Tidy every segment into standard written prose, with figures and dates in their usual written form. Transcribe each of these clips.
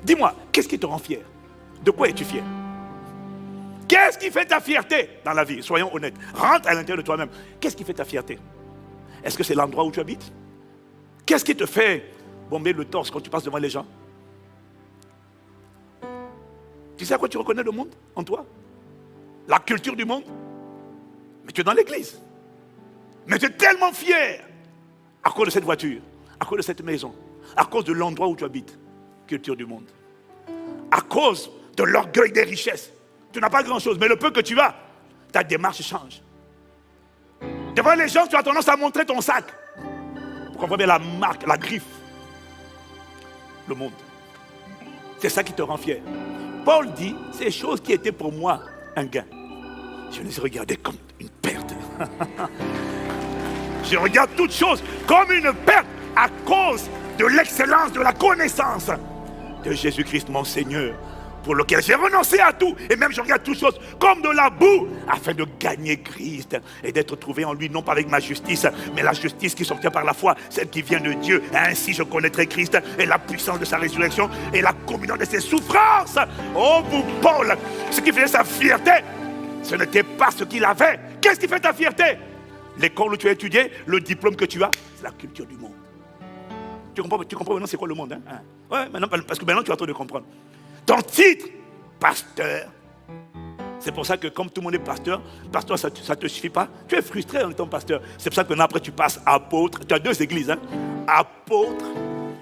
Dis-moi, qu'est-ce qui te rend fier? De quoi es-tu fier? Qu'est-ce qui fait ta fierté dans la vie? Soyons honnêtes. Rentre à l'intérieur de toi-même. Qu'est-ce qui fait ta fierté? Est-ce que c'est l'endroit où tu habites? Qu'est-ce qui te fait bomber le torse quand tu passes devant les gens? Tu sais à quoi tu reconnais le monde en toi? La culture du monde? Mais tu es dans l'église. Mais tu es tellement fier à cause de cette voiture, à cause de cette maison, à cause de l'endroit où tu habites. Culture du monde. À cause de l'orgueil des richesses. Tu n'as pas grand-chose, mais le peu que tu as, ta démarche change. Devant les gens, tu as tendance à montrer ton sac. Vous comprenez la marque, la griffe. Le monde. C'est ça qui te rend fier. Paul dit, ces choses qui étaient pour moi un gain, je les regardais comme une perte. Je regarde toutes choses comme une perte à cause de l'excellence de la connaissance de Jésus-Christ mon Seigneur, pour lequel j'ai renoncé à tout, et même je regarde toutes choses comme de la boue, afin de gagner Christ et d'être trouvé en lui, non pas avec ma justice, mais la justice qui s'obtient par la foi, celle qui vient de Dieu. Ainsi je connaîtrai Christ et la puissance de sa résurrection et la communion de ses souffrances. Oh vous Paul, ce qui faisait sa fierté, ce n'était pas ce qu'il avait. Qu'est-ce qui fait ta fierté? L'école où tu as étudié, le diplôme que tu as, c'est la culture du monde. Tu comprends maintenant c'est quoi le monde, hein? Ouais, maintenant, parce que maintenant tu as trop de comprendre. Ton titre, pasteur. C'est pour ça que comme tout le monde est pasteur, pasteur ça ne te suffit pas. Tu es frustré en étant pasteur. C'est pour ça que maintenant après tu passes apôtre. Tu as deux églises, hein? Apôtre.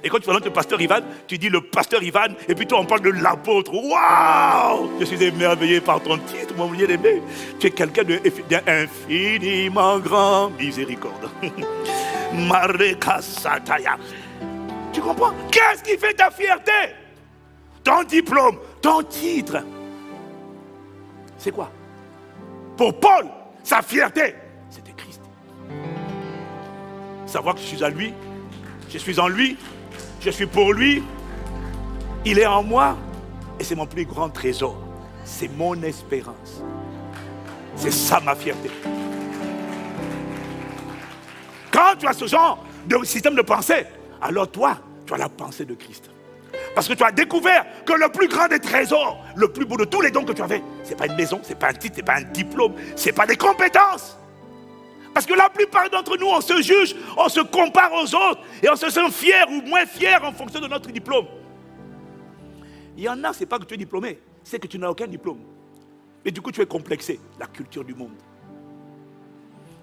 Et quand tu parles de pasteur Ivan, tu dis le pasteur Ivan, et puis toi on parle de l'apôtre. Waouh! Je suis émerveillé par ton titre, mon bien-aimé. Tu es quelqu'un d'infiniment grand. Miséricorde. Mareka Sataya. Tu comprends? Qu'est-ce qui fait ta fierté? Ton diplôme, ton titre. C'est quoi? Pour Paul, sa fierté, c'était Christ. Savoir que je suis à lui, je suis en lui, je suis pour lui, il est en moi, et c'est mon plus grand trésor. C'est mon espérance. C'est ça ma fierté. Quand tu as ce genre de système de pensée, alors toi, tu as la pensée de Christ. Parce que tu as découvert que le plus grand des trésors, le plus beau de tous les dons que tu avais, ce n'est pas une maison, ce n'est pas un titre, ce n'est pas un diplôme, ce n'est pas des compétences. Parce que la plupart d'entre nous, on se juge, on se compare aux autres et on se sent fier ou moins fier en fonction de notre diplôme. Il y en a, ce n'est pas que tu es diplômé, c'est que tu n'as aucun diplôme. Et du coup, tu es complexé, la culture du monde.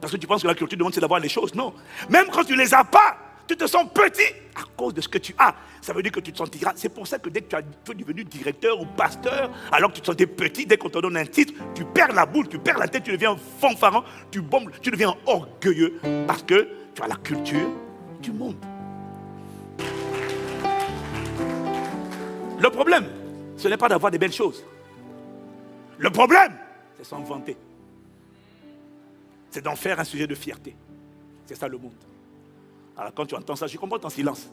Parce que tu penses que la culture du monde, c'est d'avoir les choses. Non. Même quand tu ne les as pas, tu te sens petit à cause de ce que tu as. Ça veut dire que tu te sentiras. C'est pour ça que dès que tu es devenu directeur ou pasteur, alors que tu te sentais petit, dès qu'on te donne un titre, tu perds la boule, tu perds la tête, tu deviens fanfaron, tu bombes, tu deviens orgueilleux parce que tu as la culture du monde. Le problème, ce n'est pas d'avoir des belles choses. Le problème, c'est s'en vanter. C'est d'en faire un sujet de fierté. C'est ça le monde. Alors quand tu entends ça, je comprends ton silence.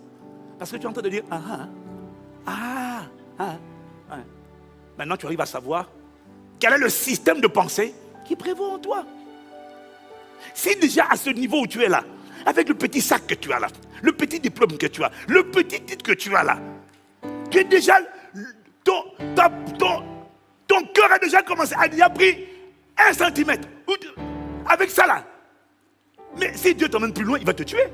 Parce que tu es en train de dire, Maintenant tu arrives à savoir quel est le système de pensée qui prévaut en toi. Si déjà à ce niveau où tu es là, avec le petit sac que tu as là, le petit diplôme que tu as, le petit titre que tu as là, tu es déjà, ton cœur a déjà commencé, a déjà pris 1 centimètre. Avec ça là. Mais si Dieu t'emmène plus loin, il va te tuer.